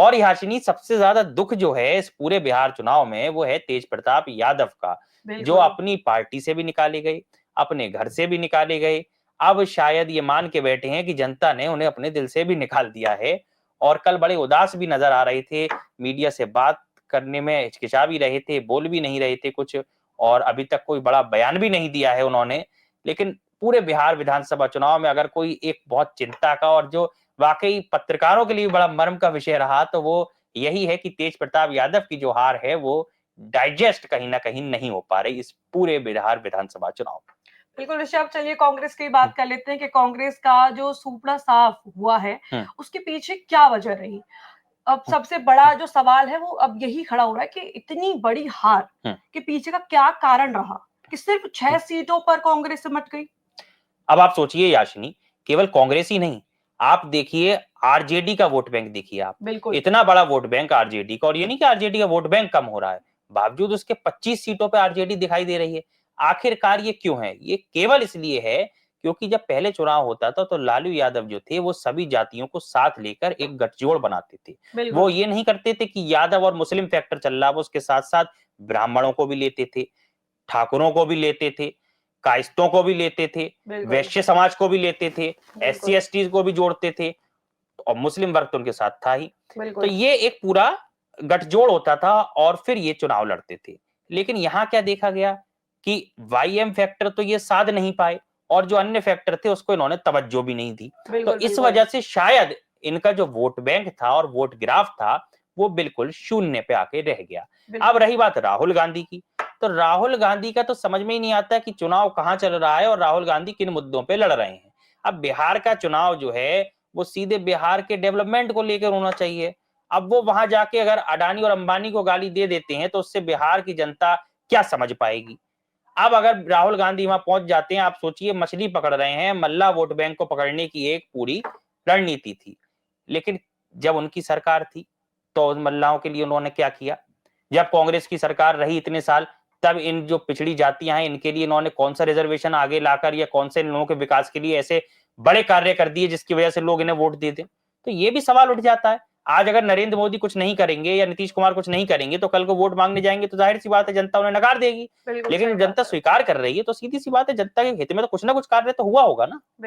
और याशिनी, सबसे ज्यादा दुख जो है इस पूरे बिहार चुनाव में वो है तेज प्रताप यादव का, जो बिल्कुल। अपनी पार्टी से भी निकाले गए, अपने घर से भी निकाले गए। अब शायद ये मान के बैठे हैं कि जनता ने उन्हें अपने दिल से भी निकाल दिया है। और कल बड़े उदास भी नजर आ रहे थे, मीडिया से बात करने में हिचकिचा भी रहे थे, बोल भी नहीं रहे थे कुछ, और अभी तक कोई बड़ा बयान भी नहीं दिया है उन्होंने। लेकिन पूरे बिहार विधानसभा चुनाव में अगर कोई एक बहुत चिंता का और जो वाकई पत्रकारों के लिए बड़ा मर्म का विषय रहा, तो वो यही है कि तेज प्रताप यादव की जो हार है वो डाइजेस्ट कहीं ना कहीं नहीं हो पा रही इस पूरे बिहार विधानसभा चुनाव बिल्कुल ऋषभ, चलिए कांग्रेस की बात में। कर लेते हैं कि कांग्रेस का जो सूपड़ा साफ हुआ है, हम्म, उसके पीछे क्या वजह रही? अब हम्म, सबसे बड़ा जो सवाल है वो अब यही खड़ा हो रहा है कि इतनी बड़ी हार हम्म, के पीछे का क्या कारण रहा कि सिर्फ 6 हम्म। सीटों पर कांग्रेस सिमट गई? अब आप सोचिए याशिनी, केवल कांग्रेस ही नहीं, आप देखिए आरजेडी का वोट बैंक देखिए आप। बिल्कुल। इतना बड़ा वोट बैंक आरजेडी का, और ये नहीं कि आरजेडी का वोट बैंक कम हो रहा है, बावजूद उसके 25 सीटों पे आरजेडी दिखाई दे रही है। आखिरकार ये क्यों है? ये केवल इसलिए है क्योंकि जब पहले चुनाव होता था तो लालू यादव जो थे वो सभी जातियों को साथ लेकर एक गठजोड़ बनाते थे। वो बिल्कुल। ये नहीं करते थे कि यादव और मुस्लिम फैक्टर चल रहा, वो उसके साथ साथ ब्राह्मणों को भी लेते थे, ठाकुरों को भी लेते थे, कायस्तों को भी लेते थे, बिल्कुल। वैश्य समाज को भी लेते थे, एससी बिल्कुल। एसटी को भी जोड़ते थे, और मुस्लिम वर्ग तो उनके साथ था ही। तो बिल्कुल। ये एक पूरा गठजोड़ होता था और फिर ये चुनाव लड़ते थे। लेकिन यहां क्या देखा गया कि वाईएम फैक्टर तो ये साध नहीं पाए, और जो अन्य फैक्टर थे उसको इन्होंने तवज्जो भी नहीं दी। तो बिल्कुल। इस बिल्कुल। वजह से शायद इनका जो वोट बैंक था और वोट ग्राफ था वो बिल्कुल शून्य पे आके रह गया। अब बिल्कुल। रही बात राहुल गांधी की, तो राहुल गांधी का तो समझ में ही नहीं आता कि चुनाव कहां चल रहा है और राहुल गांधी किन मुद्दों पे लड़ रहे हैं। अब बिहार का चुनाव जो है वो सीधे बिहार के डेवलपमेंट को लेकर होना चाहिए। अब वो वहां जाके अगर अडानी और अंबानी को गाली दे देते हैं तो उससे बिहार की जनता क्या समझ पाएगी? अब अगर राहुल गांधी वहां पहुंच जाते हैं, आप सोचिए मछली पकड़ रहे हैं, मल्ला वोट बैंक को पकड़ने की एक पूरी रणनीति थी। लेकिन जब उनकी सरकार थी तो उन मल्लाहों के लिए उन्होंने क्या किया? जब कांग्रेस की सरकार रही इतने साल, तब इन जो पिछड़ी जातियां हैं इनके लिए इन्होंने कौन सा रिजर्वेशन आगे लाकर या कौन से लोगों के विकास के लिए ऐसे बड़े कार्य कर दिए जिसकी वजह से लोग इन्हें वोट दे दें? तो ये भी सवाल उठ जाता है। आज अगर नरेंद्र मोदी कुछ नहीं करेंगे या नीतीश कुमार कुछ नहीं करेंगे तो कल को वोट मांगने जाएंगे तो जाहिर सी बात है जनता उन्हें नकार देगी। बिल्कुल सही लेकिन बात जनता है। स्वीकार कर रही है तो सीधी सी बात है जनता के हित में तो कुछ ना कुछ कार्य तो हुआ होगा ना।